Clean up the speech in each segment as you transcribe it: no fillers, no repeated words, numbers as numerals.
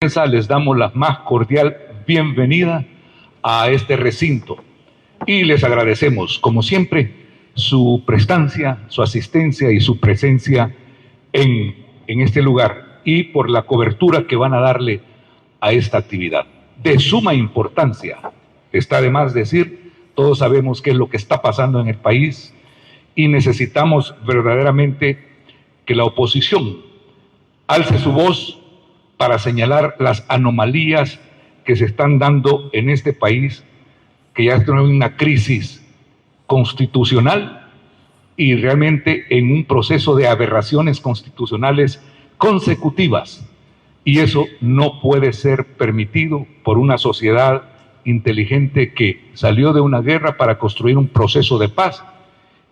Les damos la más cordial bienvenida a este recinto y les agradecemos, como siempre, su prestancia, su asistencia y su presencia en este lugar y por la cobertura que van a darle a esta actividad. De suma importancia, está de más decir, todos sabemos qué es lo que está pasando en el país y necesitamos verdaderamente que la oposición alce su voz para señalar las anomalías que se están dando en este país, que ya está en una crisis constitucional y realmente en un proceso de aberraciones constitucionales consecutivas. Y eso no puede ser permitido por una sociedad inteligente que salió de una guerra para construir un proceso de paz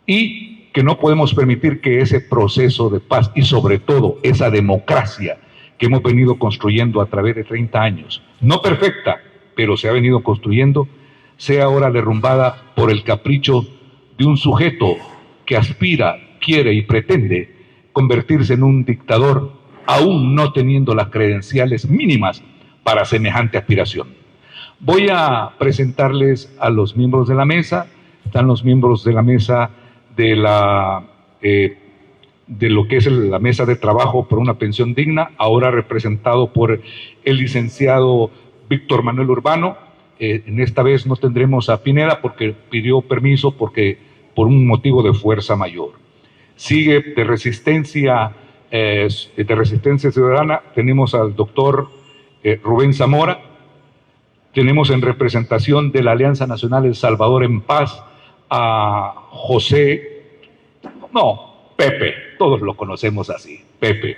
y que no podemos permitir que ese proceso de paz y sobre todo esa democracia que hemos venido construyendo a través de 30 años, no perfecta, pero se ha venido construyendo, sea ahora derrumbada por el capricho de un sujeto que aspira, quiere y pretende convertirse en un dictador, aún no teniendo las credenciales mínimas para semejante aspiración. Voy a presentarles a los miembros de la mesa. Están los miembros de la mesa de lo que es la mesa de trabajo por una pensión digna, ahora representado por el licenciado Víctor Manuel Urbano. En esta vez no tendremos a Pineda porque pidió permiso por un motivo de fuerza mayor. Sigue de Resistencia Ciudadana, tenemos al doctor Rubén Zamora. Tenemos en representación de la Alianza Nacional El Salvador en Paz a Pepe, todos lo conocemos así, Pepe.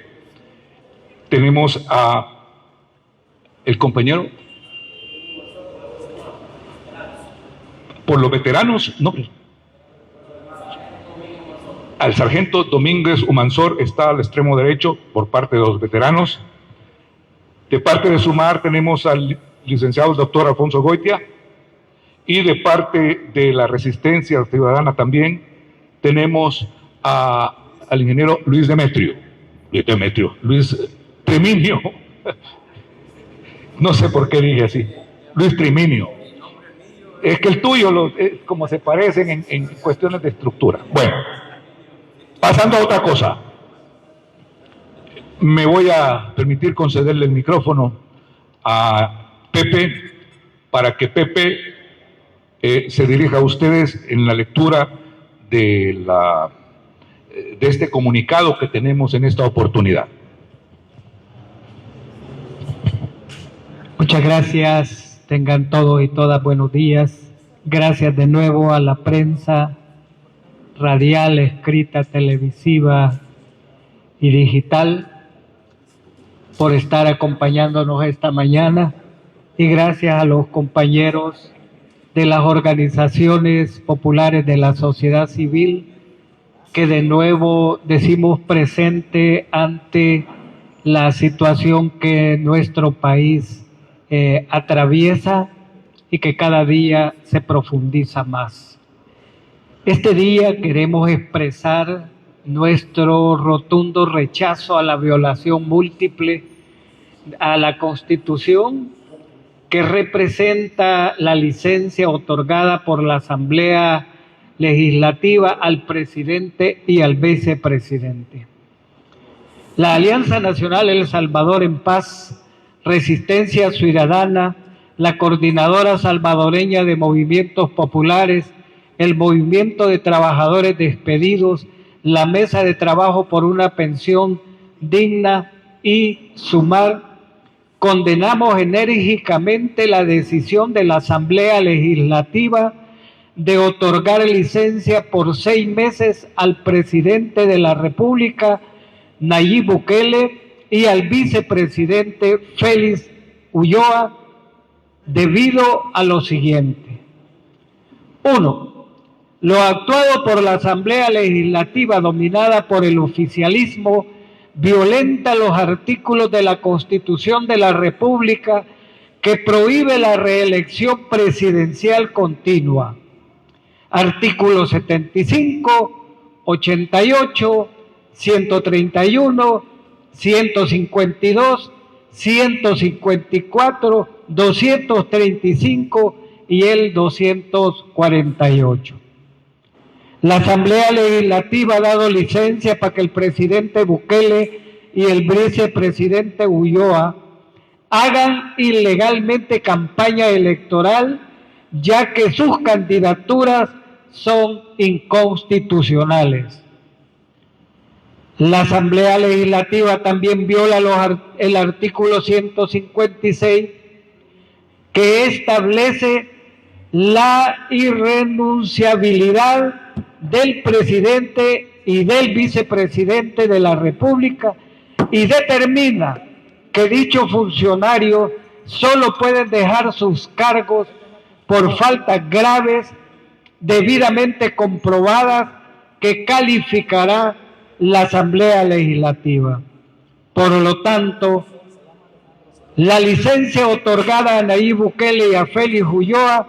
Tenemos a el compañero, por los veteranos, al sargento Domínguez Humansor está al extremo derecho por parte de los veteranos. De parte de Sumar tenemos al licenciado doctor Alfonso Goitia, y de parte de la Resistencia Ciudadana también tenemos al ingeniero Luis Triminio, no sé por qué dije así, Luis Triminio, es que el tuyo, como se parecen en cuestiones de estructura. Bueno, pasando a otra cosa, me voy a permitir concederle el micrófono a Pepe, para que Pepe se dirija a ustedes en la lectura de este comunicado que tenemos en esta oportunidad. Muchas gracias, tengan todos y todas buenos días. Gracias de nuevo a la prensa radial, escrita, televisiva y digital por estar acompañándonos esta mañana, y gracias a los compañeros de las organizaciones populares de la sociedad civil que de nuevo decimos presente ante la situación que nuestro país atraviesa y que cada día se profundiza más. Este día queremos expresar nuestro rotundo rechazo a la violación múltiple a la Constitución que representa la licencia otorgada por la Asamblea Legislativa al presidente y al vicepresidente. La Alianza Nacional El Salvador en Paz, Resistencia Ciudadana, la Coordinadora Salvadoreña de Movimientos Populares, el Movimiento de Trabajadores Despedidos, la Mesa de Trabajo por una Pensión Digna y Sumar, condenamos enérgicamente la decisión de la Asamblea Legislativa de otorgar licencia por 6 meses al presidente de la República, Nayib Bukele, y al vicepresidente Félix Ulloa, debido a lo siguiente. 1. Lo actuado por la Asamblea Legislativa dominada por el oficialismo violenta los artículos de la Constitución de la República que prohíbe la reelección presidencial continua. Artículos 75, 88, 131, 152, 154, 235 y el 248. La Asamblea Legislativa ha dado licencia para que el presidente Bukele y el vicepresidente Ulloa hagan ilegalmente campaña electoral, ya que sus candidaturas son inconstitucionales. La Asamblea Legislativa también viola el artículo 156, que establece la irrenunciabilidad del presidente y del vicepresidente de la República y determina que dichos funcionarios solo pueden dejar sus cargos por faltas graves debidamente comprobadas que calificará la Asamblea Legislativa. Por lo tanto, la licencia otorgada a Nayib Bukele y a Félix Ulloa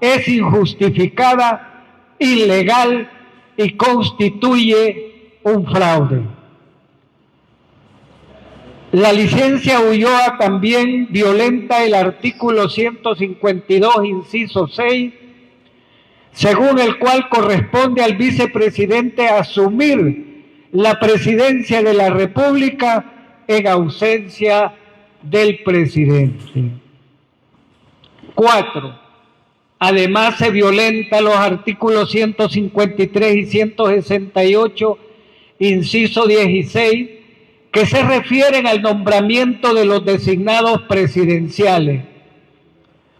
es injustificada, ilegal y constituye un fraude. La licencia Ulloa también violenta el artículo 152, inciso 6, según el cual corresponde al vicepresidente asumir la presidencia de la República en ausencia del presidente. 4. Además, se violenta los artículos 153 y 168, inciso 16, que se refieren al nombramiento de los designados presidenciales.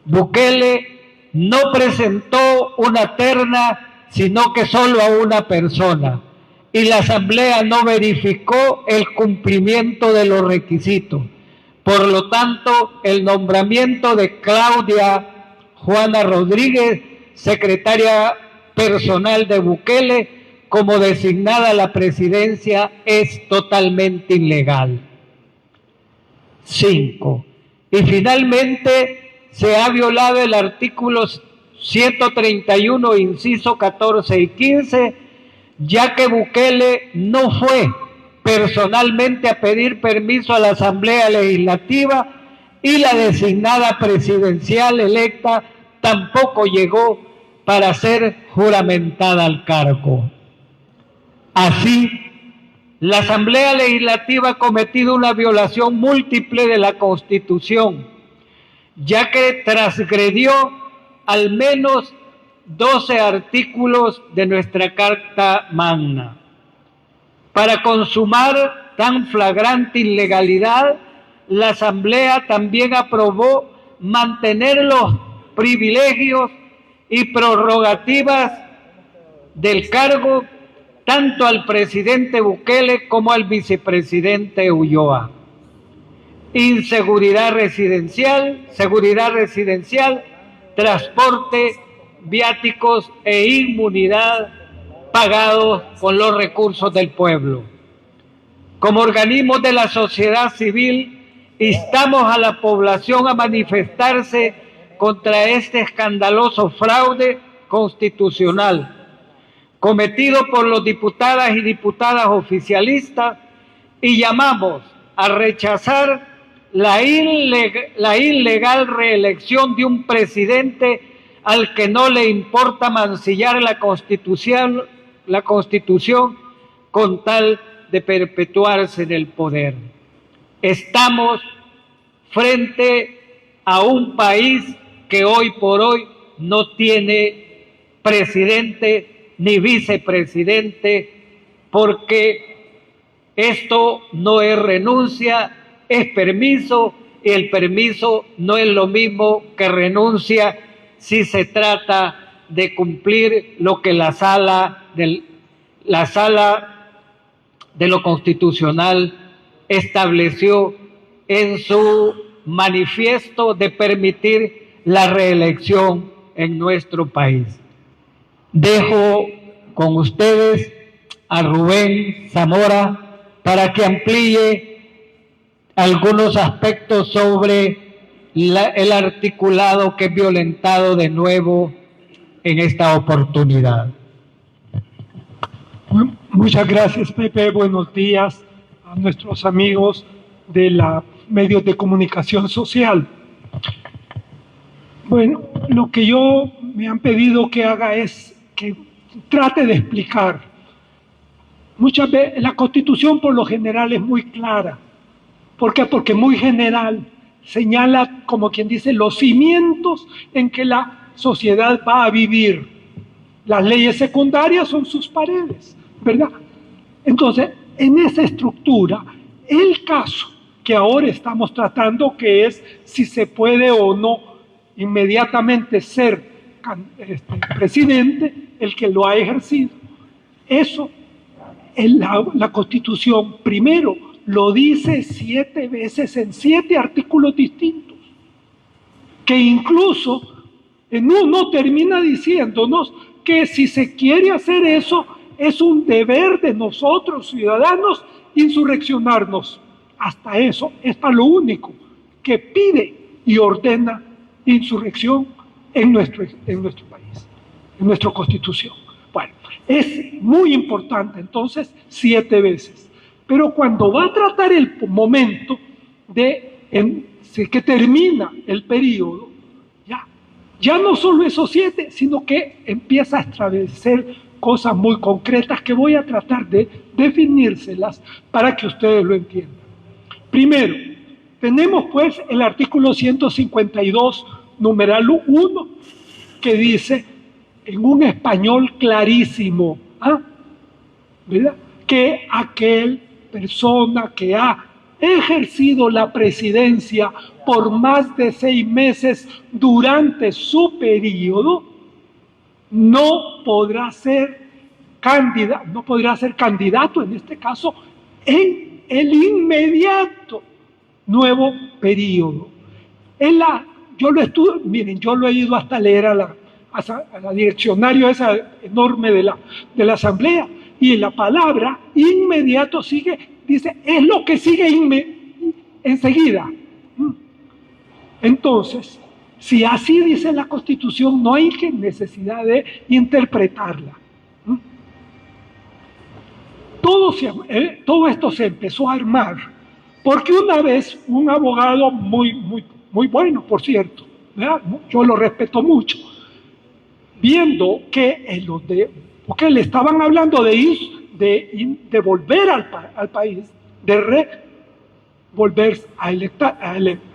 Bukele no presentó una terna, sino que solo a una persona, y la Asamblea no verificó el cumplimiento de los requisitos. Por lo tanto, el nombramiento de Claudia Juana Rodríguez, secretaria personal de Bukele, como designada a la presidencia, es totalmente ilegal. 5. Y finalmente se ha violado el artículo 131, inciso 14 y 15, ya que Bukele no fue personalmente a pedir permiso a la Asamblea Legislativa y la designada presidencial electa tampoco llegó para ser juramentada al cargo. Así, la Asamblea Legislativa ha cometido una violación múltiple de la Constitución, ya que transgredió al menos 12 artículos de nuestra Carta Magna. Para consumar tan flagrante ilegalidad, la Asamblea también aprobó mantener los privilegios y prerrogativas del cargo tanto al presidente Bukele como al vicepresidente Ulloa. Inseguridad residencial, seguridad residencial, transporte, viáticos e inmunidad pagados con los recursos del pueblo. Como organismos de la sociedad civil, instamos a la población a manifestarse contra este escandaloso fraude constitucional cometido por los diputadas y diputadas oficialistas y llamamos a rechazar la ilegal reelección de un presidente al que no le importa mancillar la Constitución con tal de perpetuarse en el poder. Estamos frente a un país que hoy por hoy no tiene presidente ni vicepresidente, porque esto no es renuncia, es permiso, y el permiso no es lo mismo que renuncia si se trata de cumplir lo que la sala de lo constitucional estableció en su manifiesto de permitir la reelección en nuestro país. Dejo con ustedes a Rubén Zamora para que amplíe algunos aspectos sobre el articulado que es violentado de nuevo en esta oportunidad. Muchas gracias, Pepe. Buenos días a nuestros amigos de los medios de comunicación social. Bueno, lo que me han pedido que haga es que trate de explicar. Muchas veces la Constitución por lo general es muy clara. ¿Por qué? Porque muy general, señala, como quien dice, los cimientos en que la sociedad va a vivir. Las leyes secundarias son sus paredes, ¿verdad? Entonces, en esa estructura, el caso que ahora estamos tratando, que es si se puede o no inmediatamente ser presidente, el que lo ha ejercido, eso la Constitución primero lo dice 7 veces en 7 artículos distintos, que incluso en uno termina diciéndonos que si se quiere hacer eso, es un deber de nosotros, ciudadanos, insurreccionarnos. Hasta eso es para lo único que pide y ordena insurrección en nuestro país, en nuestra Constitución. Bueno, es muy importante, entonces, 7 veces. Pero cuando va a tratar el momento que termina el periodo, ya no solo esos 7, sino que empieza a establecer cosas muy concretas que voy a tratar de definírselas para que ustedes lo entiendan. Primero, tenemos pues el artículo 152, numeral 1, que dice en un español clarísimo, ¿verdad?, que aquel persona que ha ejercido la presidencia por más de 6 meses durante su periodo no podrá ser candidato, en este caso, en el inmediato nuevo periodo. Yo lo he ido hasta leer a la direccionario esa enorme de la Asamblea, y la palabra inmediato dice, es lo que sigue enseguida. Entonces, si así dice la Constitución, no hay necesidad de interpretarla. Todo esto se empezó a armar porque una vez un abogado muy bueno, por cierto, ¿verdad?, yo lo respeto mucho, viendo que porque le estaban hablando de volver al país, de volver a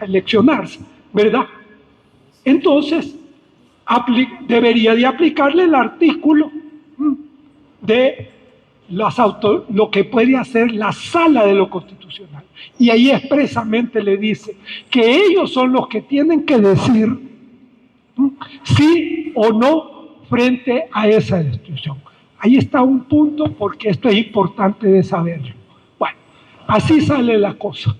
eleccionarse, ¿verdad? Entonces, debería de aplicarle el artículo de lo que puede hacer la Sala de lo Constitucional. Y ahí expresamente le dice que ellos son los que tienen que decir sí o no frente a esa destrucción. Ahí está un punto, porque esto es importante de saberlo. Bueno, así sale la cosa.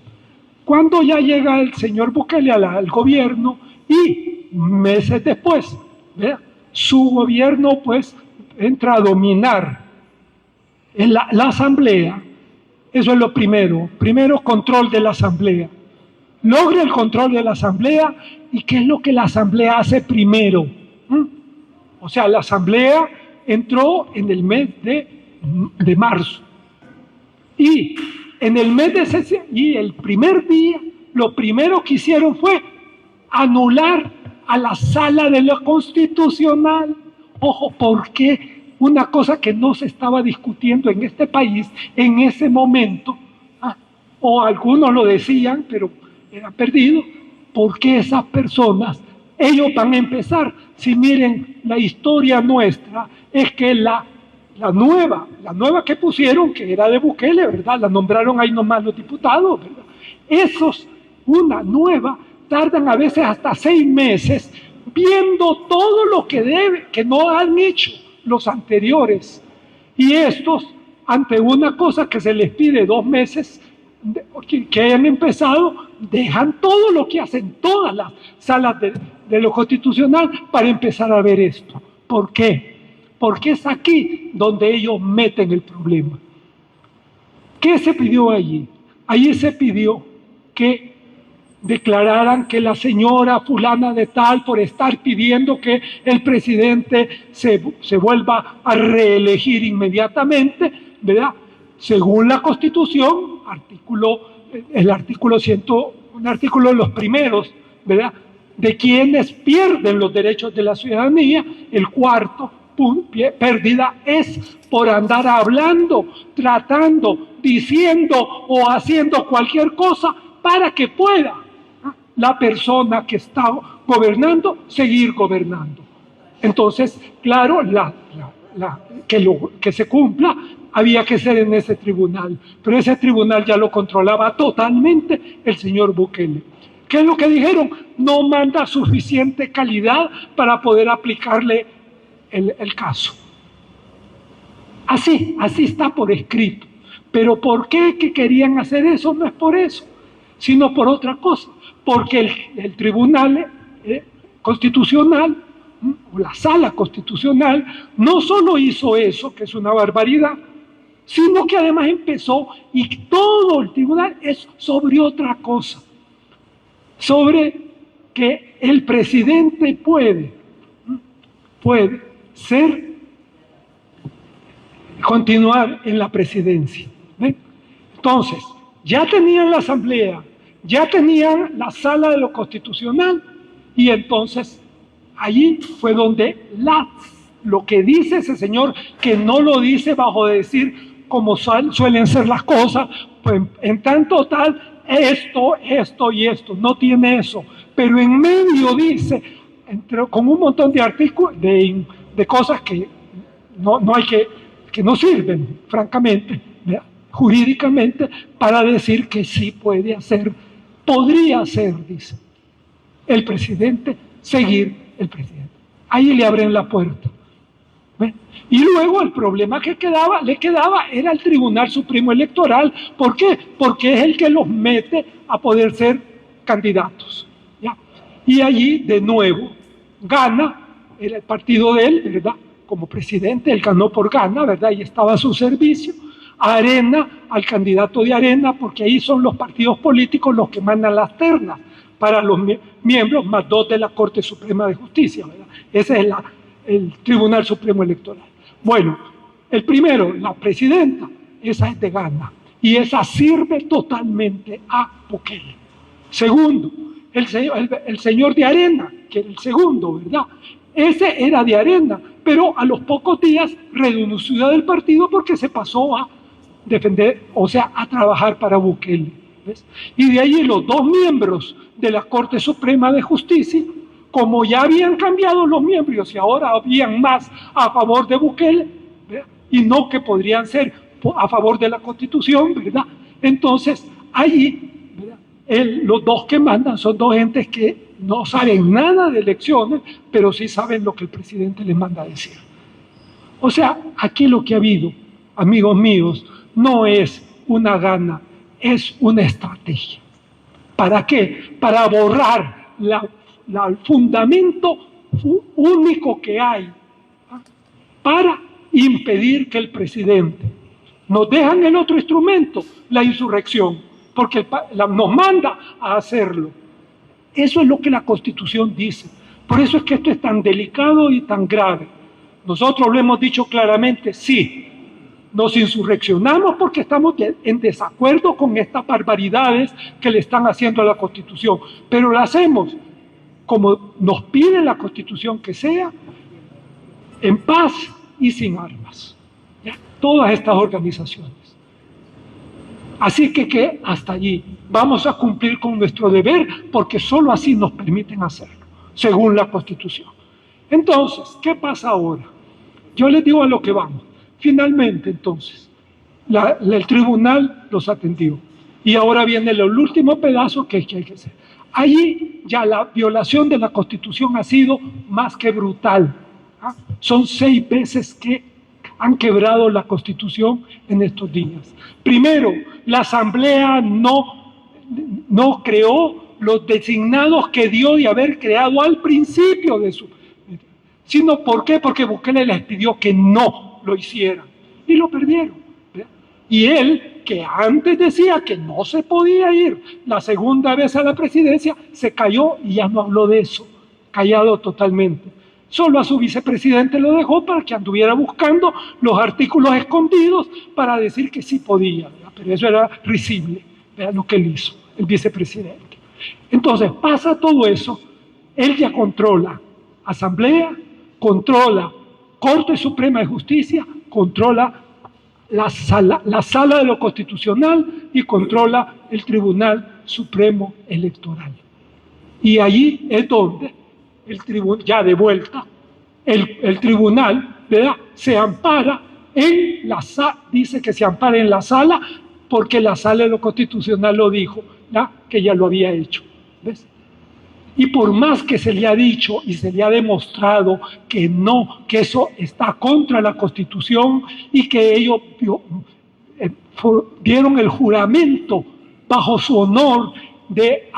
Cuando ya llega el señor Bukele al gobierno, y meses después, ¿verdad?, su gobierno pues entra a dominar la Asamblea. Eso es lo primero. Primero, control de la Asamblea. Logra el control de la Asamblea. ¿Y qué es lo que la Asamblea hace primero? O sea, la Asamblea entró en el mes de marzo. Y en el mes y el primer día, lo primero que hicieron fue anular a la Sala de lo Constitucional. Ojo, porque una cosa que no se estaba discutiendo en este país en ese momento, o algunos lo decían, pero era perdido, porque esas personas, ellos van a empezar. Si miren la historia nuestra, es que la nueva que pusieron, que era de Bukele, ¿verdad?, la nombraron ahí nomás los diputados, ¿verdad? Una nueva, tardan a veces hasta 6 meses viendo todo lo que no han hecho los anteriores. Y estos, ante una cosa que se les pide 2 meses, que hayan empezado, dejan todo lo que hacen todas las salas de lo constitucional para empezar a ver esto. ¿Por qué? Porque es aquí donde ellos meten el problema. ¿Qué se pidió allí? Allí se pidió que declararan que la señora fulana de tal, por estar pidiendo que el presidente se vuelva a reelegir inmediatamente, ¿verdad?, según la Constitución, artículo el artículo 100, un artículo de los primeros, ¿verdad?, de quienes pierden los derechos de la ciudadanía. El cuarto pérdida es por andar hablando, tratando, diciendo o haciendo cualquier cosa para que pueda la persona que está gobernando seguir gobernando. Entonces, claro, que se cumpla había que ser en ese tribunal, pero ese tribunal ya lo controlaba totalmente el señor Bukele. ¿Qué es lo que dijeron? No manda suficiente calidad para poder aplicarle el caso. Así está por escrito. Pero ¿por qué que querían hacer eso? No es por eso, sino por otra cosa. Porque el tribunal constitucional, o la sala constitucional, no solo hizo eso, que es una barbaridad, sino que además empezó, y todo el tribunal es sobre otra cosa, sobre que el presidente puede continuar en la presidencia. ¿Ven? Entonces, ya tenían la asamblea, ya tenían la sala de lo constitucional, y entonces allí fue donde lo que dice ese señor, que no lo dice bajo de decir como suelen ser las cosas, pues en tanto tal, esto y esto, no tiene eso, pero en medio dice, con un montón de artículos, de cosas que no sirven, francamente, jurídicamente, para decir que sí puede hacer, podría hacer, dice el presidente, seguir el presidente. Ahí le abren la puerta. ¿Ven? Y luego el problema que le quedaba era el Tribunal Supremo Electoral. ¿Por qué? Porque es el que los mete a poder ser candidatos. ¿Ya? Y allí, de nuevo, gana, era el partido de él, ¿verdad? Como presidente, él ganó por gana, ¿verdad? Y estaba a su servicio. Arena, al candidato de Arena, porque ahí son los partidos políticos los que mandan las ternas para los miembros, más 2 de la Corte Suprema de Justicia, ¿verdad? Ese es el Tribunal Supremo Electoral. Bueno, el primero, la presidenta, esa es de gana, y esa sirve totalmente a Bukele. Segundo, el señor de Arena, que era el segundo, ¿verdad? Ese era de Arena, pero a los pocos días renunció del partido porque se pasó a defender, o sea, a trabajar para Bukele. ¿Ves? Y de ahí los 2 miembros de la Corte Suprema de Justicia, como ya habían cambiado los miembros y ahora habían más a favor de Bukele, ¿verdad?, y no que podrían ser a favor de la Constitución, ¿verdad? Entonces, allí, ¿verdad?, los 2 que mandan son 2 gentes que no saben nada de elecciones, pero sí saben lo que el presidente les manda a decir. O sea, aquí lo que ha habido, amigos míos, no es una gana, es una estrategia. ¿Para qué? Para borrar el fundamento único que hay, para impedir que el presidente nos dejan el otro instrumento, la insurrección, porque nos manda a hacerlo. Eso es lo que la Constitución dice. Por eso es que esto es tan delicado y tan grave. Nosotros lo hemos dicho claramente, sí, nos insurreccionamos porque estamos en desacuerdo con estas barbaridades que le están haciendo a la Constitución, pero lo hacemos como nos pide la Constitución que sea, en paz y sin armas. ¿Ya? Todas estas organizaciones. Así que hasta allí vamos a cumplir con nuestro deber, porque solo así nos permiten hacerlo, según la Constitución. Entonces, ¿qué pasa ahora? Yo les digo a lo que vamos. Finalmente, entonces, el tribunal los atendió. Y ahora viene el último pedazo que hay que hacer. Allí ya la violación de la Constitución ha sido más que brutal. ¿Ah? Son 6 veces que han quebrado la Constitución en estos días. Primero, la Asamblea no creó los designados que dio de haber creado al principio de su... Sino, ¿por qué? Porque Bukele les pidió que no lo hicieran. Y lo perdieron. ¿Ve? Y él, que antes decía que no se podía ir la segunda vez a la presidencia, se cayó y ya no habló de eso. Callado totalmente. Solo a su vicepresidente lo dejó para que anduviera buscando los artículos escondidos para decir que sí podía, ¿verdad? Pero eso era risible. Vean lo que él hizo, el vicepresidente. Entonces, pasa todo eso, él ya controla Asamblea, controla Corte Suprema de Justicia, controla la sala de lo constitucional y controla el Tribunal Supremo Electoral. Y allí es donde ya de vuelta, el tribunal, ¿verdad?, se ampara en la sala, dice que se ampara en la sala, porque la sala de lo constitucional lo dijo, ¿ya?, que ya lo había hecho. ¿Ves? Y por más que se le ha dicho y se le ha demostrado que no, que eso está contra la Constitución y que ellos dieron el juramento bajo su honor de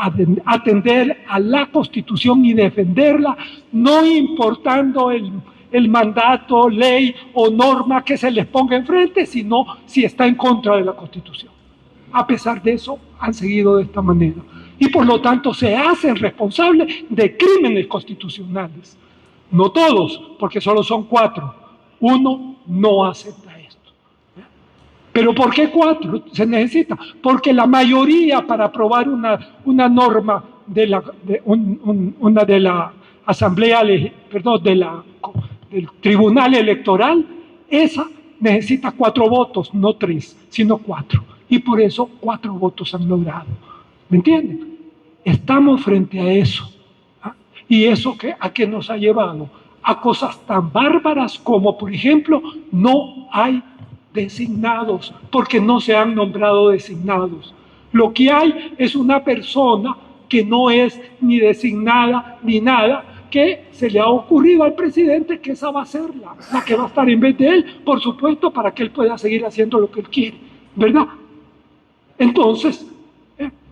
atender a la Constitución y defenderla, no importando el mandato, ley o norma que se les ponga enfrente, sino si está en contra de la Constitución. A pesar de eso, han seguido de esta manera. Y por lo tanto se hacen responsables de crímenes constitucionales. No todos, porque solo son 4. Uno no acepta esto. ¿Pero por qué 4 se necesita? Porque la mayoría para aprobar una norma de la Asamblea, perdón, del Tribunal Electoral, esa necesita 4 votos, no 3, sino 4. Y por eso 4 votos han logrado. ¿Me entienden? Estamos frente a eso. ¿Ah? ¿Y eso a qué nos ha llevado? A cosas tan bárbaras como, por ejemplo, no hay designados, porque no se han nombrado designados. Lo que hay es una persona que no es ni designada ni nada, que se le ha ocurrido al presidente que esa va a ser la que va a estar en vez de él, por supuesto, para que él pueda seguir haciendo lo que él quiere, ¿verdad? Entonces,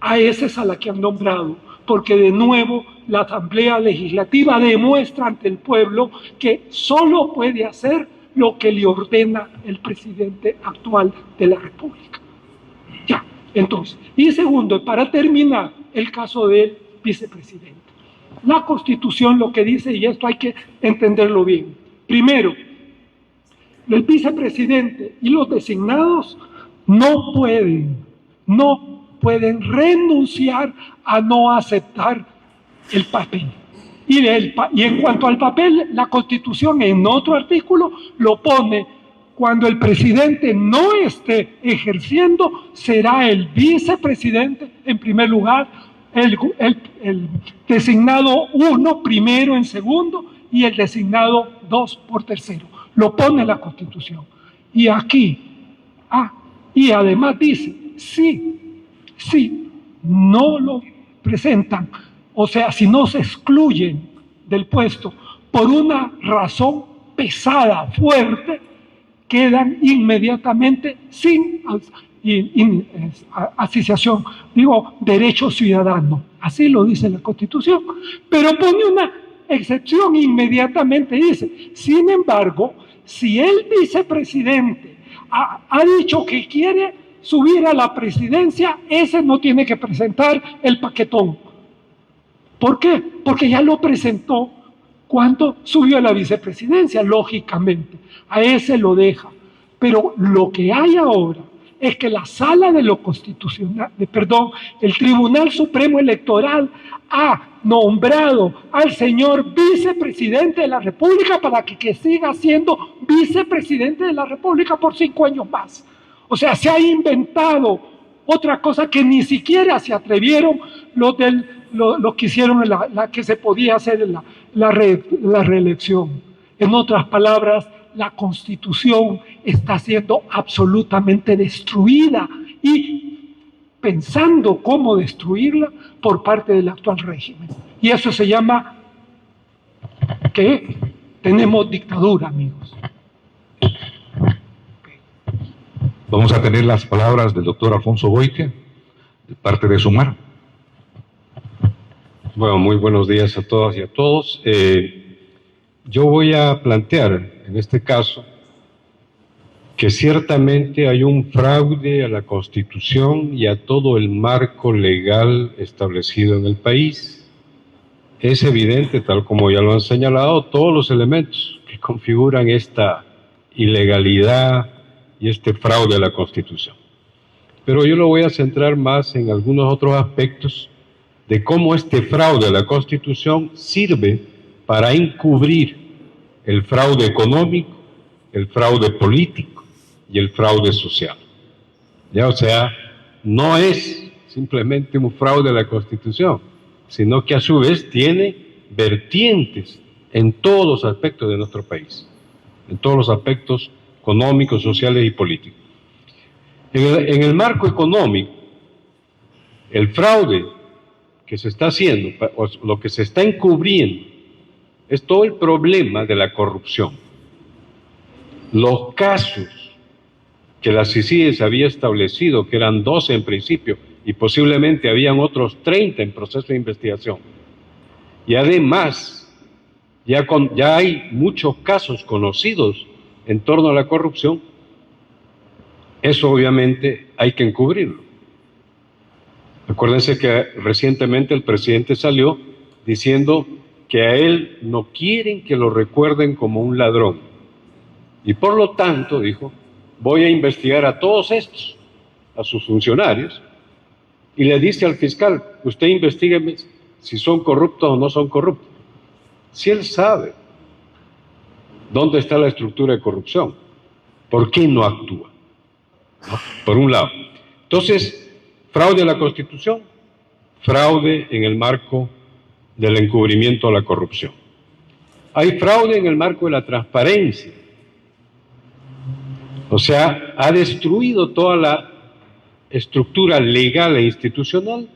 a esa es a la que han nombrado, porque de nuevo la Asamblea Legislativa demuestra ante el pueblo que solo puede hacer lo que le ordena el presidente actual de la República. Ya, entonces. Y segundo, para terminar, el caso del vicepresidente. La Constitución lo que dice, y esto hay que entenderlo bien. Primero, el vicepresidente y los designados no pueden renunciar a no aceptar el papel. Y en cuanto al papel, la Constitución en otro artículo lo pone: cuando el presidente no esté ejerciendo, será el vicepresidente en primer lugar, el designado 1 primero en segundo y el designado 2 por tercero. Lo pone la Constitución. Y aquí, y además dice, si no lo presentan, o sea, si no se excluyen del puesto por una razón pesada, fuerte, quedan inmediatamente sin asociación, derecho ciudadano. Así lo dice la Constitución. Pero pone una excepción inmediatamente, dice: sin embargo, si el vicepresidente ha dicho que quiere subir a la presidencia, ese no tiene que presentar el paquetón. ¿Por qué? Porque ya lo presentó cuando subió a la vicepresidencia, lógicamente. A ese lo deja. Pero lo que hay ahora es que la Sala de lo Constitucional, el Tribunal Supremo Electoral ha nombrado al señor vicepresidente de la República para que siga siendo vicepresidente de la República por 5 años más. O sea, se ha inventado otra cosa que ni siquiera se atrevieron los que hicieron la que se podía hacer la reelección. En otras palabras, la Constitución está siendo absolutamente destruida y pensando cómo destruirla por parte del actual régimen. Y eso se llama que tenemos dictadura, amigos. Vamos a tener las palabras del doctor Alfonso Boyque, de parte de Sumar. Bueno, muy buenos días a todas y a todos. Yo voy a plantear, en este caso, que ciertamente hay un fraude a la Constitución y a todo el marco legal establecido en el país. Es evidente, tal como ya lo han señalado, todos los elementos que configuran esta ilegalidad y este fraude a la Constitución. pero yo lo voy a centrar más en algunos otros aspectos de cómo este fraude a la Constitución sirve para encubrir el fraude económico, el fraude político y el fraude social. Ya, o sea, no es simplemente un fraude a la Constitución, sino que a su vez tiene vertientes en todos los aspectos de nuestro país, en todos los aspectos económicos, sociales y políticos. En el marco económico, el fraude que se está haciendo, o lo que se está encubriendo, es todo el problema de la corrupción. Los casos que la CICIG había establecido, que eran 12 en principio, y posiblemente habían otros 30 en proceso de investigación. Y además, ya hay muchos casos conocidos en torno a la corrupción. Eso obviamente hay que encubrirlo. Acuérdense que recientemente el presidente salió diciendo que a él no quieren que lo recuerden como un ladrón. Y por lo tanto, dijo, voy a investigar a todos estos, a sus funcionarios, y le dice al fiscal, usted investígueme si son corruptos o no son corruptos. Si él sabe dónde está la estructura de corrupción, ¿por qué no actúa? ¿No? Por un lado. Entonces, fraude a la Constitución, fraude en el marco del encubrimiento a la corrupción. Hay fraude en el marco de la transparencia. O sea, ha destruido toda la estructura legal e institucional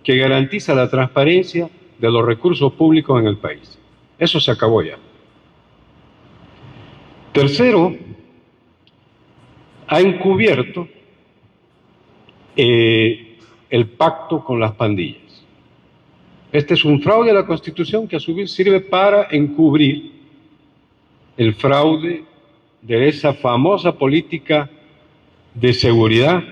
que garantiza la transparencia de los recursos públicos en el país. Eso se acabó ya. Tercero, ha encubierto el pacto con las pandillas. Este es un fraude a la Constitución que a su vez sirve para encubrir el fraude de esa famosa política de seguridad,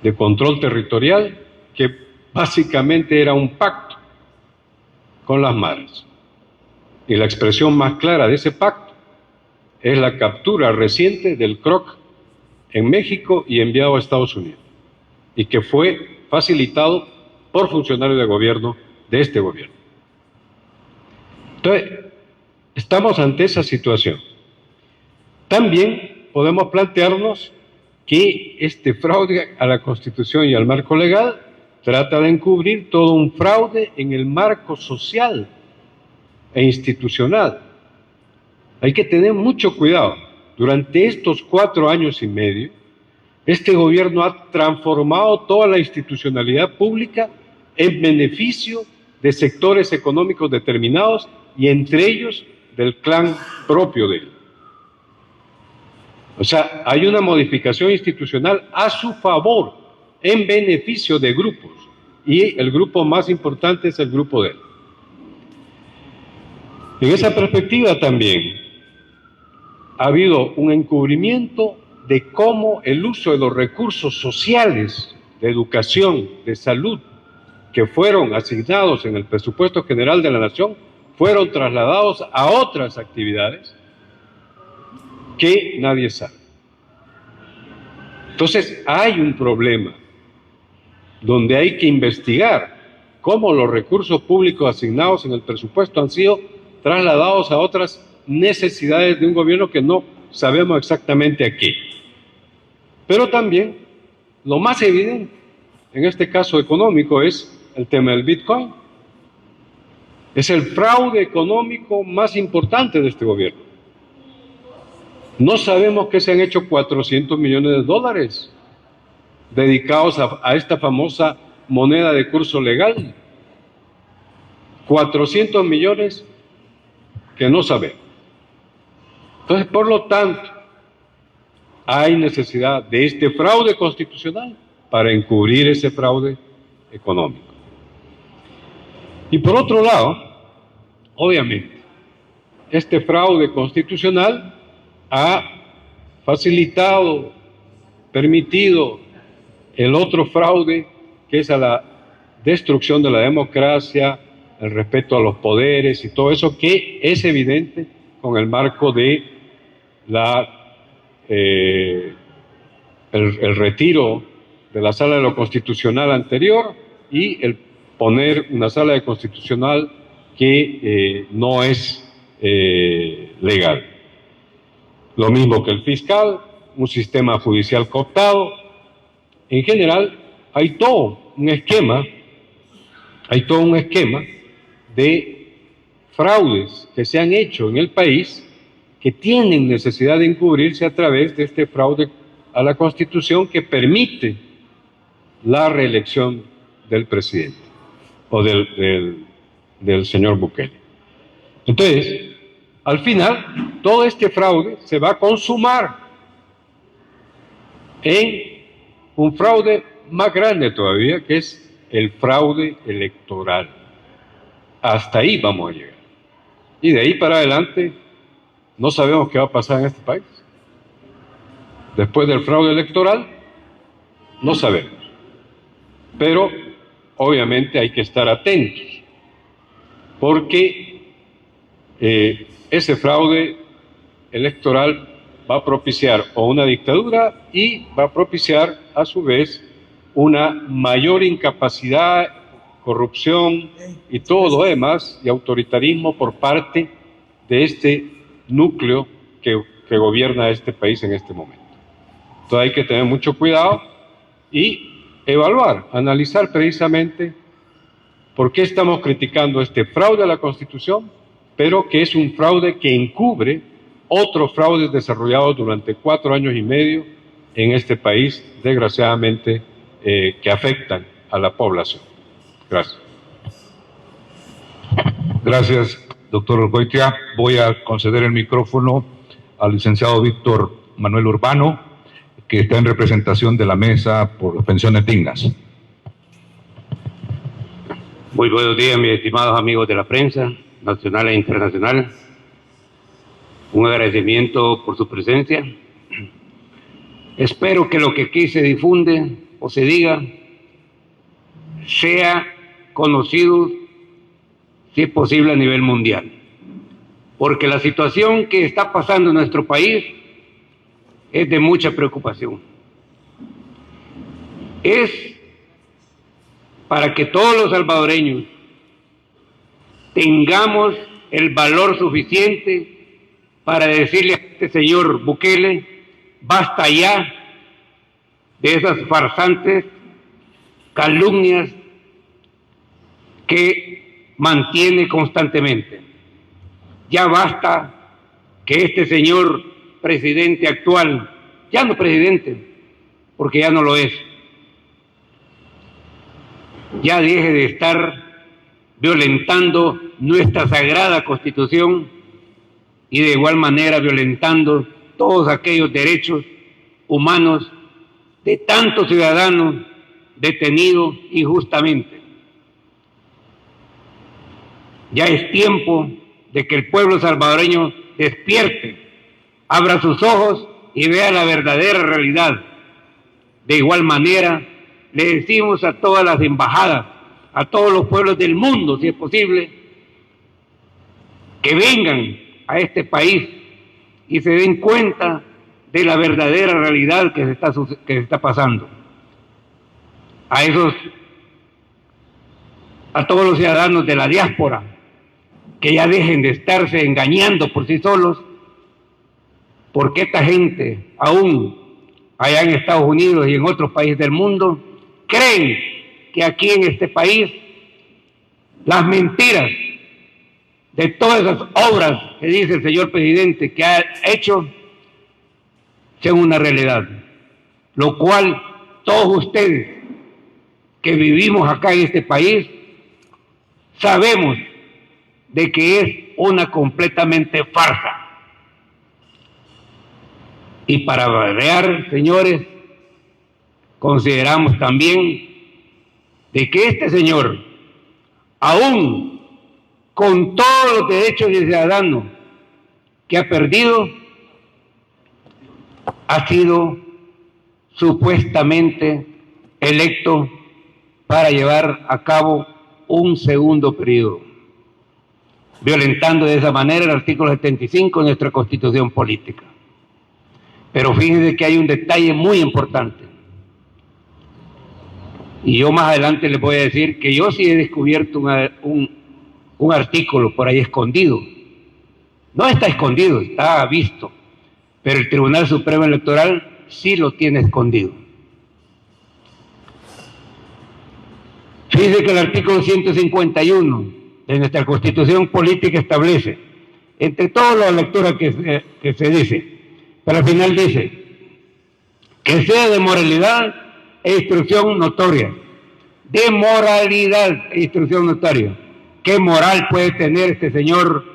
de control territorial, que básicamente era un pacto con las maras. Y la expresión más clara de ese pacto es la captura reciente del CROC en México y enviado a Estados Unidos, y que fue facilitado por funcionarios de gobierno de este gobierno. Entonces, estamos ante esa situación. También podemos plantearnos que este fraude a la Constitución y al marco legal trata de encubrir todo un fraude en el marco social e institucional. Hay que tener mucho cuidado. Durante estos 4 años y medio, este gobierno ha transformado toda la institucionalidad pública en beneficio de sectores económicos determinados y entre ellos del clan propio de él. O sea, hay una modificación institucional a su favor, en beneficio de grupos, y el grupo más importante es el grupo de él. En esa perspectiva también ha habido un encubrimiento de cómo el uso de los recursos sociales, de educación, de salud, que fueron asignados en el presupuesto general de la Nación, fueron trasladados a otras actividades que nadie sabe. Entonces, hay un problema donde hay que investigar cómo los recursos públicos asignados en el presupuesto han sido trasladados a otras necesidades de un gobierno que no sabemos exactamente a qué. Pero también, lo más evidente en este caso económico es el tema del Bitcoin. Es el fraude económico más importante de este gobierno. No sabemos qué se han hecho 400 millones de dólares dedicados a esta famosa moneda de curso legal. 400 millones que no sabemos. Entonces, por lo tanto, hay necesidad de este fraude constitucional para encubrir ese fraude económico. Y por otro lado, obviamente, este fraude constitucional ha facilitado, permitido el otro fraude, que es a la destrucción de la democracia, el respeto a los poderes y todo eso, que es evidente con el marco de la el retiro de la sala de lo constitucional anterior y el poner una sala de constitucional que no es legal. Lo mismo que el fiscal, un sistema judicial cooptado. En general, hay todo un esquema de fraudes que se han hecho en el país que tienen necesidad de encubrirse a través de este fraude a la Constitución que permite la reelección del presidente o del señor Bukele. Entonces, al final, todo este fraude se va a consumar en un fraude más grande todavía, que es el fraude electoral. Hasta ahí vamos a llegar. Y de ahí para adelante, no sabemos qué va a pasar en este país. Después del fraude electoral, no sabemos. Pero, obviamente, hay que estar atentos, porque ese fraude electoral va a propiciar o una dictadura y va a propiciar, a su vez, una mayor incapacidad, corrupción y todo lo demás, y autoritarismo por parte de este núcleo que gobierna este país en este momento. Entonces hay que tener mucho cuidado y evaluar, analizar precisamente por qué estamos criticando este fraude a la Constitución, pero que es un fraude que encubre otros fraudes desarrollados durante 4 años y medio en este país, desgraciadamente, que afectan a la población. Gracias. Gracias, doctor Orgoitia. Voy a conceder el micrófono al licenciado Víctor Manuel Urbano, que está en representación de la Mesa por Pensiones Dignas. Muy buenos días, mis estimados amigos de la prensa, nacional e internacional. Un agradecimiento por su presencia. Espero que lo que aquí se difunde o se diga sea conocido, si es posible, a nivel mundial. Porque la situación que está pasando en nuestro país es de mucha preocupación. Es para que todos los salvadoreños tengamos el valor suficiente para decirle a este señor Bukele, basta ya de esas farsantes calumnias que mantiene constantemente. Ya basta que este señor presidente actual, ya no presidente, porque ya no lo es, ya deje de estar violentando nuestra sagrada Constitución y de igual manera violentando todos aquellos derechos humanos de tantos ciudadanos detenidos injustamente. Ya es tiempo de que el pueblo salvadoreño despierte, abra sus ojos y vea la verdadera realidad. De igual manera, le decimos a todas las embajadas, a todos los pueblos del mundo, si es posible, que vengan a este país y se den cuenta de la verdadera realidad que se está pasando. A todos los ciudadanos de la diáspora, que ya dejen de estarse engañando por sí solos, porque esta gente, aún allá en Estados Unidos y en otros países del mundo, creen que aquí en este país las mentiras de todas esas obras que dice el señor presidente que ha hecho sean una realidad, lo cual todos ustedes que vivimos acá en este país sabemos de que es una completamente farsa. Y para variar, señores, consideramos también de que este señor, aún con todos los derechos de ciudadano que ha perdido, ha sido supuestamente electo para llevar a cabo un segundo periodo, violentando de esa manera el artículo 75 de nuestra Constitución política. Pero fíjense que hay un detalle muy importante. Y yo más adelante les voy a decir que yo sí he descubierto un artículo por ahí escondido. No está escondido, está visto. Pero el Tribunal Supremo Electoral sí lo tiene escondido. Fíjense que el artículo 151 de nuestra Constitución Política establece, entre todas las lecturas que se dice, pero al final dice, que sea de moralidad e instrucción notoria. De moralidad e instrucción notoria. ¿Qué moral puede tener este señor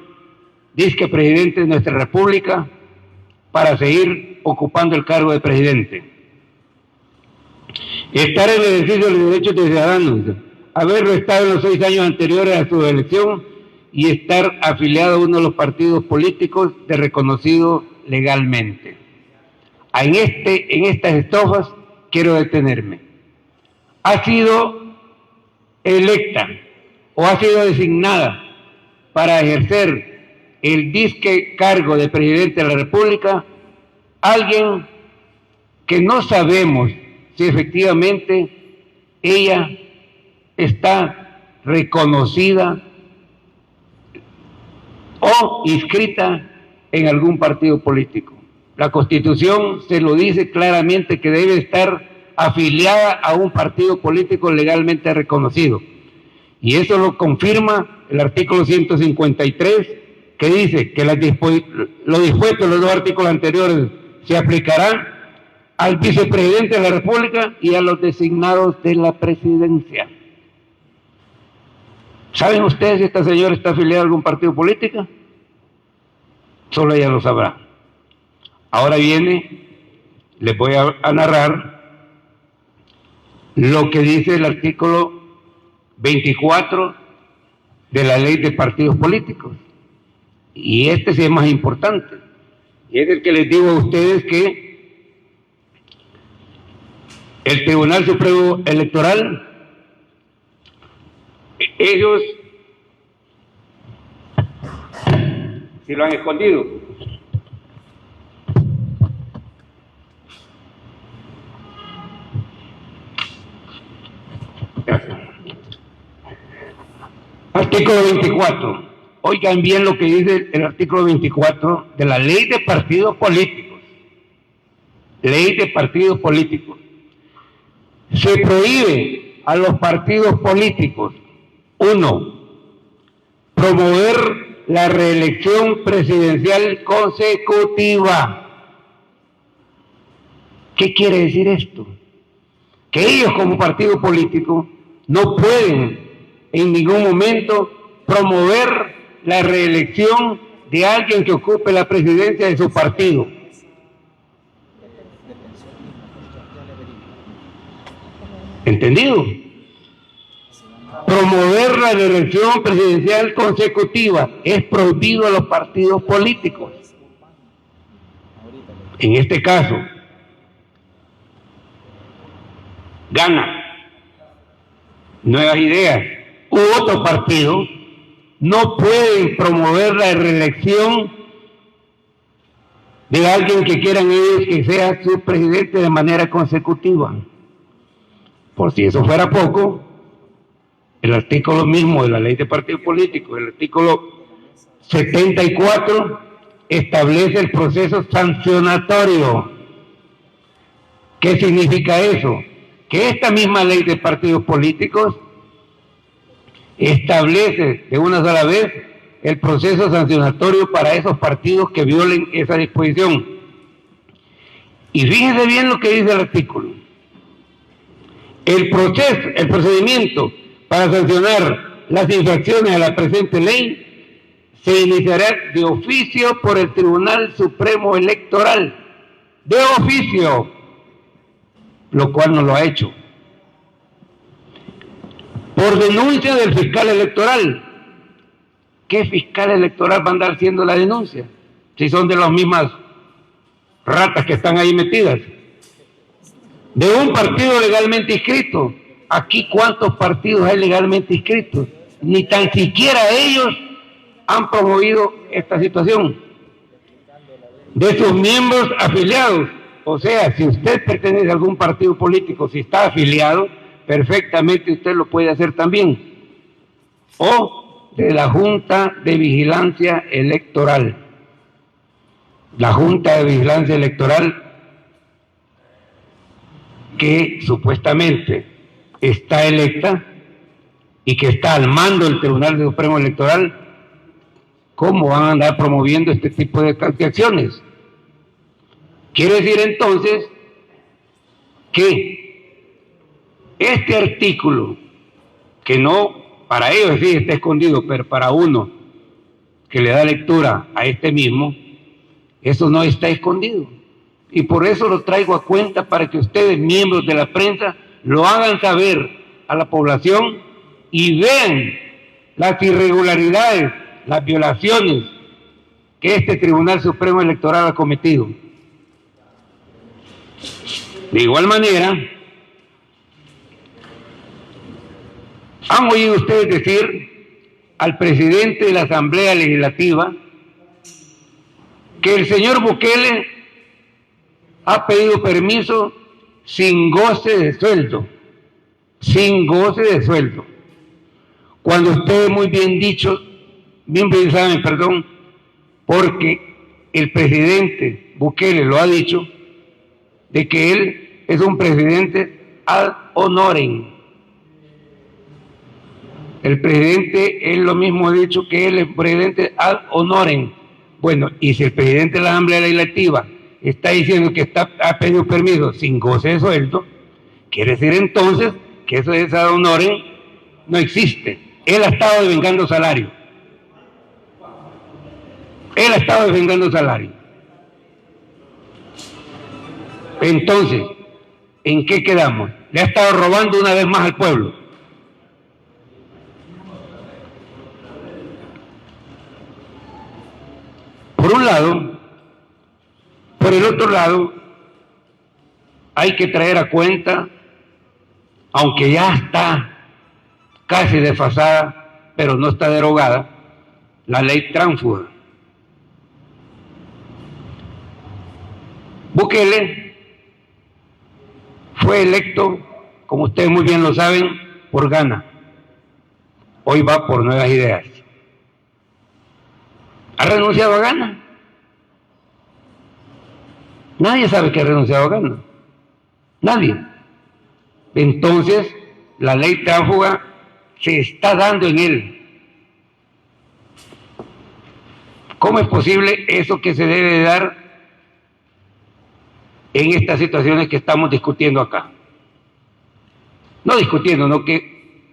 disque presidente de nuestra República para seguir ocupando el cargo de presidente? Estar en el ejercicio de los derechos de ciudadanos, haberlo estado en los 6 años anteriores a su elección y estar afiliado a uno de los partidos políticos de reconocido legalmente. En estas estofas quiero detenerme. Ha sido electa o ha sido designada para ejercer el disque cargo de presidente de la República alguien que no sabemos si efectivamente ella está reconocida o inscrita en algún partido político. La Constitución se lo dice claramente que debe estar afiliada a un partido político legalmente reconocido. Y eso lo confirma el artículo 153, que dice que lo dispuesto en los 2 artículos anteriores se aplicará al vicepresidente de la República y a los designados de la presidencia. ¿Saben ustedes si esta señora está afiliada a algún partido político? Solo ella lo sabrá. Ahora les voy a narrar lo que dice el artículo 24 de la Ley de Partidos Políticos. Y este sí es más importante. Y es el que les digo a ustedes que el Tribunal Supremo Electoral, ellos si lo han escondido. Gracias. Artículo 24. Oigan bien lo que dice el artículo 24 de la Ley de Partidos Políticos. Ley de Partidos Políticos. Se prohíbe a los partidos políticos, 1, promover la reelección presidencial consecutiva. ¿Qué quiere decir esto? Que ellos como partido político no pueden en ningún momento promover la reelección de alguien que ocupe la presidencia de su partido. ¿Entendido? Promover la reelección presidencial consecutiva es prohibido a los partidos políticos. En este caso, Gana, Nuevas Ideas u otro partido no pueden promover la reelección de alguien que quieran ellos que sea su presidente de manera consecutiva. Por si eso fuera poco, el artículo mismo de la Ley de Partidos Políticos, el artículo 74, establece el proceso sancionatorio. ¿Qué significa eso? Que esta misma Ley de Partidos Políticos establece de una sola vez el proceso sancionatorio para esos partidos que violen esa disposición. Y fíjense bien lo que dice el artículo. El procedimiento para sancionar las infracciones a la presente ley se iniciará de oficio por el Tribunal Supremo Electoral. De oficio, lo cual no lo ha hecho. Por denuncia del fiscal electoral. ¿Qué fiscal electoral va a andar haciendo la denuncia? Si son de las mismas ratas que están ahí metidas. De un partido legalmente inscrito. Aquí, ¿cuántos partidos hay legalmente inscritos? Ni tan siquiera ellos han promovido esta situación. de sus miembros afiliados. O sea, si usted pertenece a algún partido político, si está afiliado, perfectamente usted lo puede hacer también. O de la Junta de Vigilancia Electoral. La Junta de Vigilancia Electoral, que supuestamente está electa y que está al mando del Tribunal Supremo Electoral, ¿cómo van a andar promoviendo este tipo de acciones? Quiere decir entonces que este artículo, que no para ellos sí está escondido, pero para uno que le da lectura a este mismo, eso no está escondido. Y por eso lo traigo a cuenta para que ustedes, miembros de la prensa, lo hagan saber a la población y vean las irregularidades, las violaciones que este Tribunal Supremo Electoral ha cometido. De igual manera, han oído ustedes decir al presidente de la Asamblea Legislativa que el señor Bukele ha pedido permiso sin goce de sueldo, cuando ustedes muy bien saben, porque el presidente Bukele lo ha dicho, de que él es un presidente ad honorem. El presidente, él lo mismo ha dicho que él es presidente ad honorem. Bueno, y si el presidente de la Asamblea Legislativa está diciendo que ha pedido permiso sin goce de sueldo, quiere decir entonces que eso de ad honorem no existe. Él ha estado devengando salario. Entonces, ¿en qué quedamos? Le ha estado robando una vez más al pueblo. Por un lado. Por el otro lado, hay que traer a cuenta, aunque ya está casi desfasada, pero no está derogada, la ley tránsfuga. Bukele fue electo, como ustedes muy bien lo saben, por Ghana. Hoy va por Nuevas Ideas. ¿Ha renunciado a Ghana? Nadie sabe que ha renunciado a Ghana. Nadie. Entonces, la ley tránsfuga se está dando en él. ¿Cómo es posible eso que se debe dar en estas situaciones que estamos discutiendo acá? No discutiendo, no que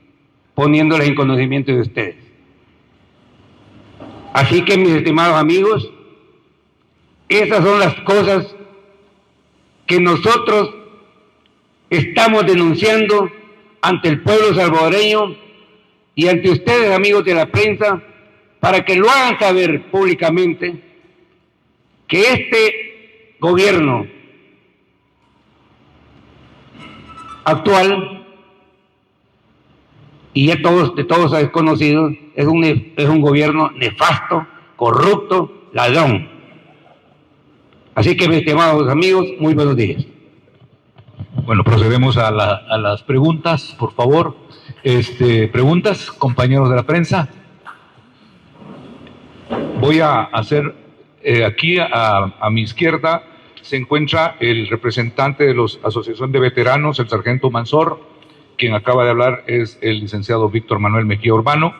poniéndolas en conocimiento de ustedes. Así que, mis estimados amigos, esas son las cosas que nosotros estamos denunciando ante el pueblo salvadoreño y ante ustedes, amigos de la prensa, para que lo hagan saber públicamente que este gobierno actual, y ya de todos es conocido, es un gobierno nefasto, corrupto, ladrón. Así que, mis estimados amigos, muy buenos días. Bueno, procedemos a las preguntas, por favor. Preguntas, compañeros de la prensa. Voy a hacer aquí a mi izquierda se encuentra el representante de la Asociación de Veteranos, el sargento Mansor. Quien acaba de hablar es el licenciado Víctor Manuel Mejía Urbano.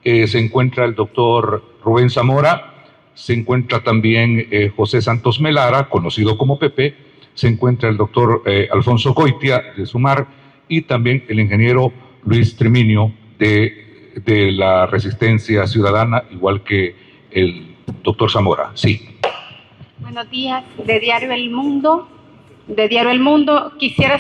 Se encuentra el doctor Rubén Zamora. Se encuentra también José Santos Melara, conocido como Pepe. Se encuentra el doctor Alfonso Goitia, de SUMAR, y también el ingeniero Luis Treminio, de la Resistencia Ciudadana, igual que el doctor Zamora. Sí. Buenos días, de Diario El Mundo. Quisiera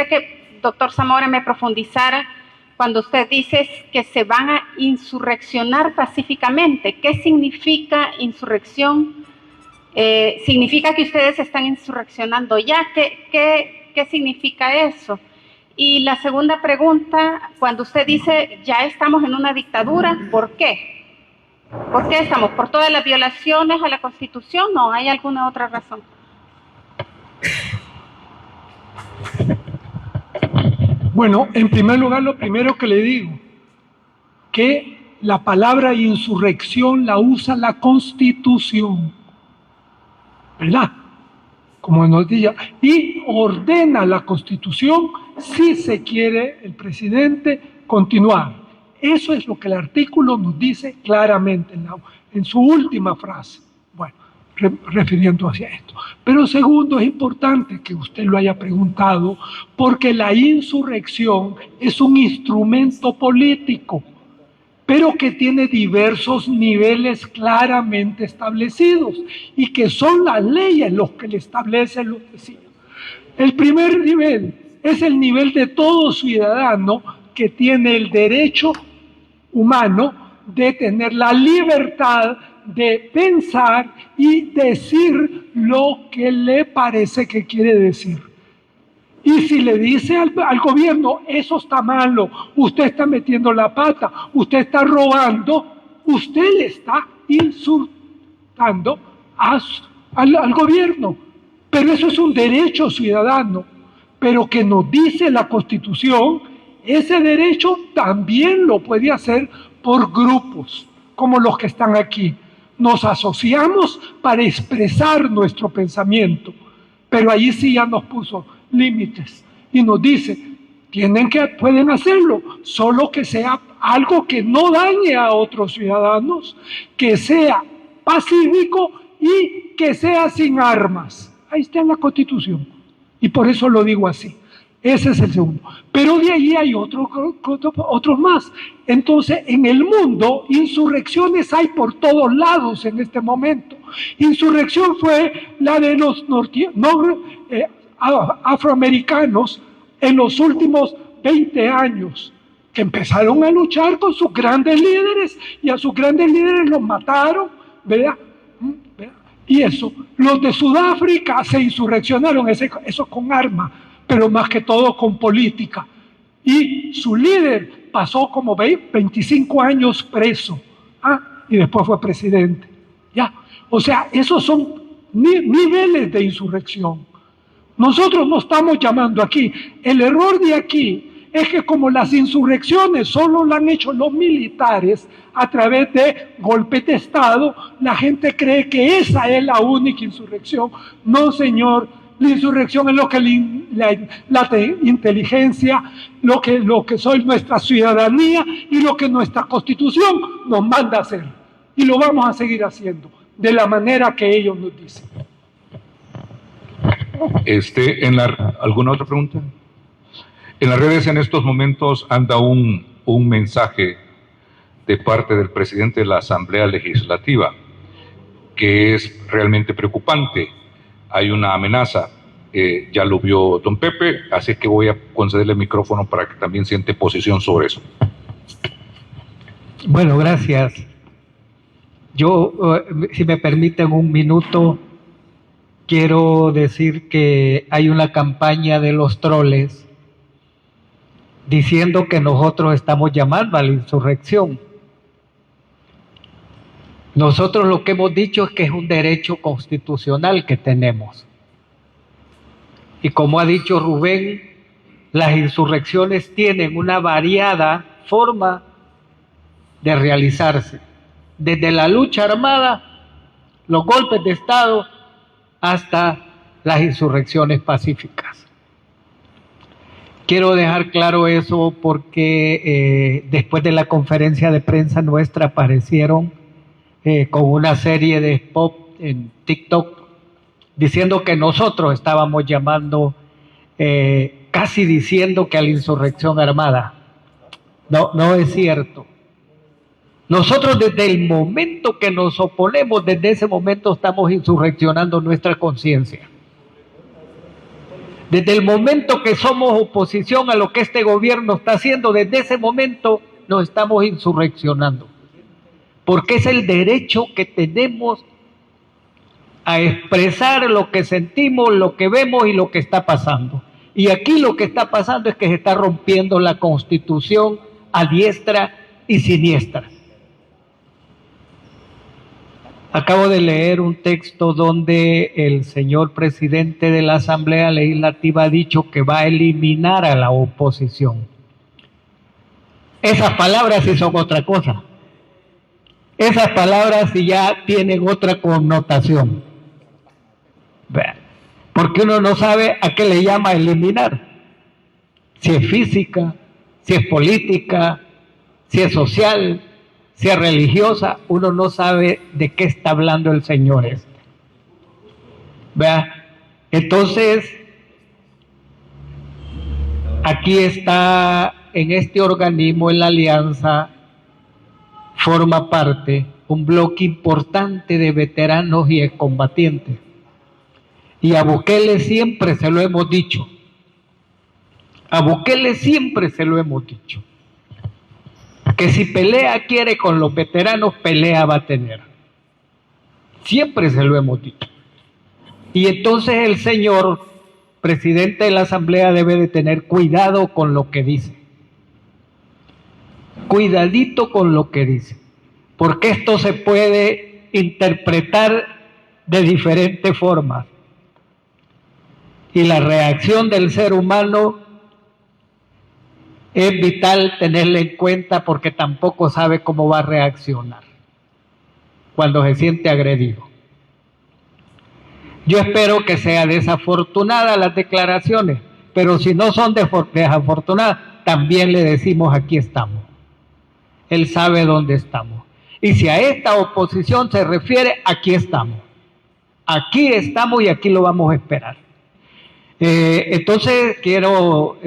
que doctor Zamora me profundizara cuando usted dice que se van a insurreccionar pacíficamente. ¿Qué significa insurrección? ¿Significa que ustedes están insurreccionando ya? ¿Qué significa eso? Y la segunda pregunta, cuando usted dice ya estamos en una dictadura, ¿por qué? ¿Por qué estamos? ¿Por todas las violaciones a la Constitución? ¿No hay alguna otra razón? Bueno, en primer lugar, lo primero que le digo, que la palabra insurrección la usa la Constitución, ¿verdad? Como nos dice, y ordena la Constitución si se quiere el presidente continuar. Eso es lo que el artículo nos dice claramente en su última frase. Bueno, refiriendo hacia esto. Pero segundo, es importante que usted lo haya preguntado, porque la insurrección es un instrumento político, pero que tiene diversos niveles claramente establecidos y que son las leyes los que le establecen los designios. El primer nivel es el nivel de todo ciudadano que tiene el derecho humano de tener la libertad de pensar y decir lo que le parece que quiere decir. Y si le dice al gobierno, eso está malo, usted está metiendo la pata, usted está robando, usted le está insultando al gobierno. Pero eso es un derecho ciudadano. Pero que nos dice la Constitución, ese derecho también lo puede hacer por grupos, como los que están aquí. Nos asociamos para expresar nuestro pensamiento, pero allí sí ya nos puso límites y nos dice, pueden hacerlo, solo que sea algo que no dañe a otros ciudadanos, que sea pacífico y que sea sin armas. Ahí está en la Constitución y por eso lo digo así. Ese es el segundo. Pero de ahí hay otros más. Entonces, en el mundo, insurrecciones hay por todos lados en este momento. Insurrección fue la de los afroamericanos en los últimos 20 años, que empezaron a luchar con sus grandes líderes y a sus grandes líderes los mataron, ¿verdad? Y eso, los de Sudáfrica se insurreccionaron, eso con armas, pero más que todo con política. Y su líder pasó como 25 años preso, y después fue presidente. ¿Ya? O sea, esos son niveles de insurrección. Nosotros no estamos llamando aquí. El error de aquí es que como las insurrecciones solo lo han hecho los militares a través de golpes de Estado, la gente cree que esa es la única insurrección. No, señor. La insurrección es lo que la inteligencia, lo que soy nuestra ciudadanía y lo que nuestra Constitución nos manda a hacer. Y lo vamos a seguir haciendo de la manera que ellos nos dicen. ¿Alguna otra pregunta? En las redes en estos momentos anda un mensaje de parte del presidente de la Asamblea Legislativa que es realmente preocupante. Hay una amenaza, ya lo vio don Pepe, así que voy a concederle el micrófono para que también siente posición sobre eso. Bueno, gracias. Yo, si me permiten un minuto, quiero decir que hay una campaña de los troles diciendo que nosotros estamos llamando a la insurrección. Nosotros lo que hemos dicho es que es un derecho constitucional que tenemos. Y como ha dicho Rubén, las insurrecciones tienen una variada forma de realizarse. Desde la lucha armada, los golpes de Estado, hasta las insurrecciones pacíficas. Quiero dejar claro eso porque después de la conferencia de prensa nuestra aparecieron con una serie de spots en TikTok diciendo que nosotros estábamos llamando, casi diciendo que a la insurrección armada. No es cierto. Nosotros desde el momento que nos oponemos, desde ese momento estamos insurreccionando nuestra conciencia. Desde el momento que somos oposición a lo que este gobierno está haciendo, desde ese momento nos estamos insurreccionando. Porque es el derecho que tenemos a expresar lo que sentimos, lo que vemos y lo que está pasando. Y aquí lo que está pasando es que se está rompiendo la Constitución a diestra y siniestra. Acabo de leer un texto donde el señor presidente de la Asamblea Legislativa ha dicho que va a eliminar a la oposición. Esas palabras sí son otra cosa. Esas palabras sí ya tienen otra connotación. Porque uno no sabe a qué le llama eliminar. Si es física, si es política, si es social, si es religiosa, uno no sabe de qué está hablando el Señor este. ¿Vea? Entonces, aquí está, en este organismo, en la alianza, forma parte un bloque importante de veteranos y excombatientes. Y a Bukele siempre se lo hemos dicho. A Bukele siempre se lo hemos dicho. Que si pelea quiere con los veteranos, pelea va a tener. Siempre se lo hemos dicho. Y entonces el señor presidente de la Asamblea debe de tener cuidado con lo que dice. Cuidadito con lo que dice. Porque esto se puede interpretar de diferentes formas. Y la reacción del ser humano es vital tenerla en cuenta, porque tampoco sabe cómo va a reaccionar cuando se siente agredido. Yo espero que sea desafortunada las declaraciones, pero si no son desafortunadas, también le decimos: aquí estamos. Él sabe dónde estamos. Y si a esta oposición se refiere, aquí estamos. Aquí estamos y aquí lo vamos a esperar. Entonces quiero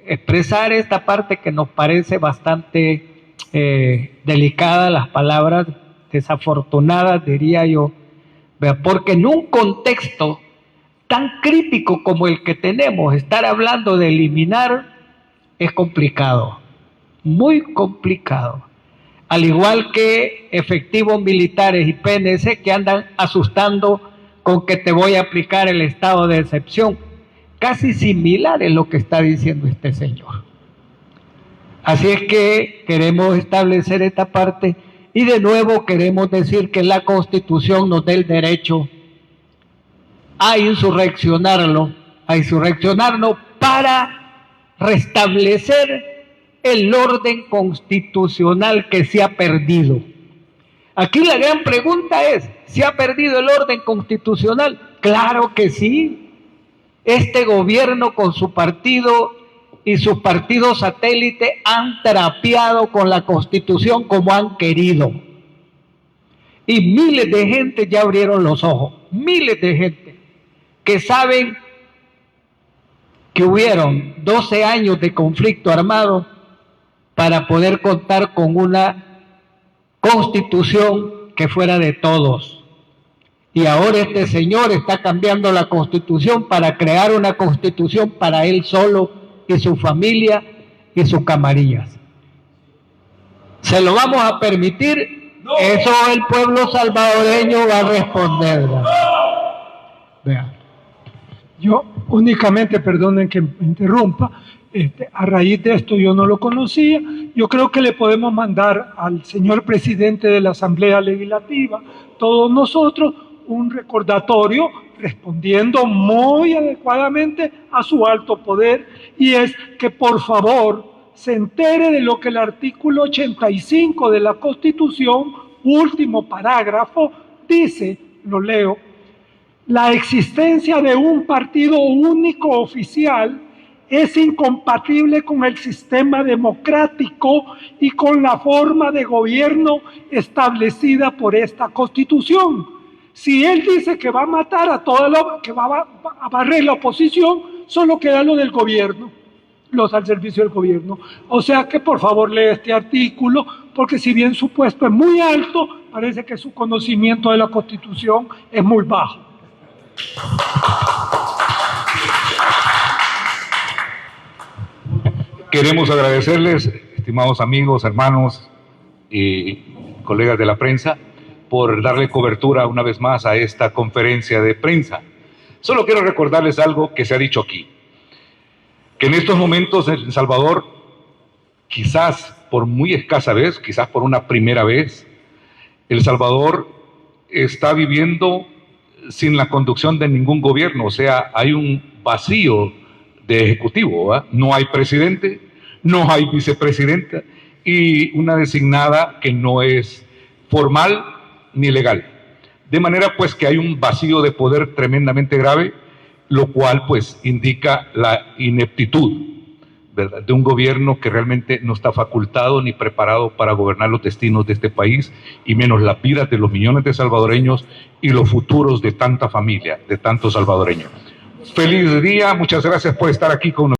expresar esta parte que nos parece bastante delicada, las palabras desafortunadas, diría yo, porque en un contexto tan crítico como el que tenemos, estar hablando de eliminar es complicado, muy complicado. Al igual que efectivos militares y PNC que andan asustando con que te voy a aplicar el estado de excepción. Casi similar es lo que está diciendo este señor. Así es que queremos establecer esta parte y de nuevo queremos decir que la Constitución nos da el derecho a insurreccionarnos para restablecer el orden constitucional que se ha perdido. Aquí la gran pregunta es: ¿se ha perdido el orden constitucional? Claro que sí. Este gobierno con su partido y sus partidos satélites han trapeado con la Constitución como han querido. Y miles de gente ya abrieron los ojos, miles de gente que saben que hubieron 12 años de conflicto armado para poder contar con una Constitución que fuera de todos. Y ahora este señor está cambiando la Constitución para crear una Constitución para él solo y su familia y sus camarillas. ¿Se lo vamos a permitir? No. Eso el pueblo salvadoreño va a responder. No. Vean. Yo únicamente, perdonen que me interrumpa, a raíz de esto yo no lo conocía. Yo creo que le podemos mandar al señor presidente de la Asamblea Legislativa, todos nosotros, un recordatorio respondiendo muy adecuadamente a su alto poder, y es que por favor se entere de lo que el artículo 85 de la Constitución, último parágrafo, dice, lo leo: la existencia de un partido único oficial es incompatible con el sistema democrático y con la forma de gobierno establecida por esta Constitución. Si él dice que va a matar a que va a barrer la oposición, solo queda lo del gobierno, los al servicio del gobierno. O sea que por favor lea este artículo, porque si bien su puesto es muy alto, parece que su conocimiento de la Constitución es muy bajo. Queremos agradecerles, estimados amigos, hermanos y colegas de la prensa, por darle cobertura una vez más a esta conferencia de prensa. Solo quiero recordarles algo que se ha dicho aquí, que en estos momentos en El Salvador, quizás por muy escasa vez, quizás por una primera vez, El Salvador está viviendo sin la conducción de ningún gobierno, o sea, hay un vacío de ejecutivo, ¿verdad? No hay presidente, no hay vicepresidenta y una designada que no es formal ni legal. De manera pues que hay un vacío de poder tremendamente grave, lo cual pues indica la ineptitud, ¿verdad?, de un gobierno que realmente no está facultado ni preparado para gobernar los destinos de este país y menos las vidas de los millones de salvadoreños y los futuros de tanta familia, de tantos salvadoreños. Feliz día, muchas gracias por estar aquí con nosotros.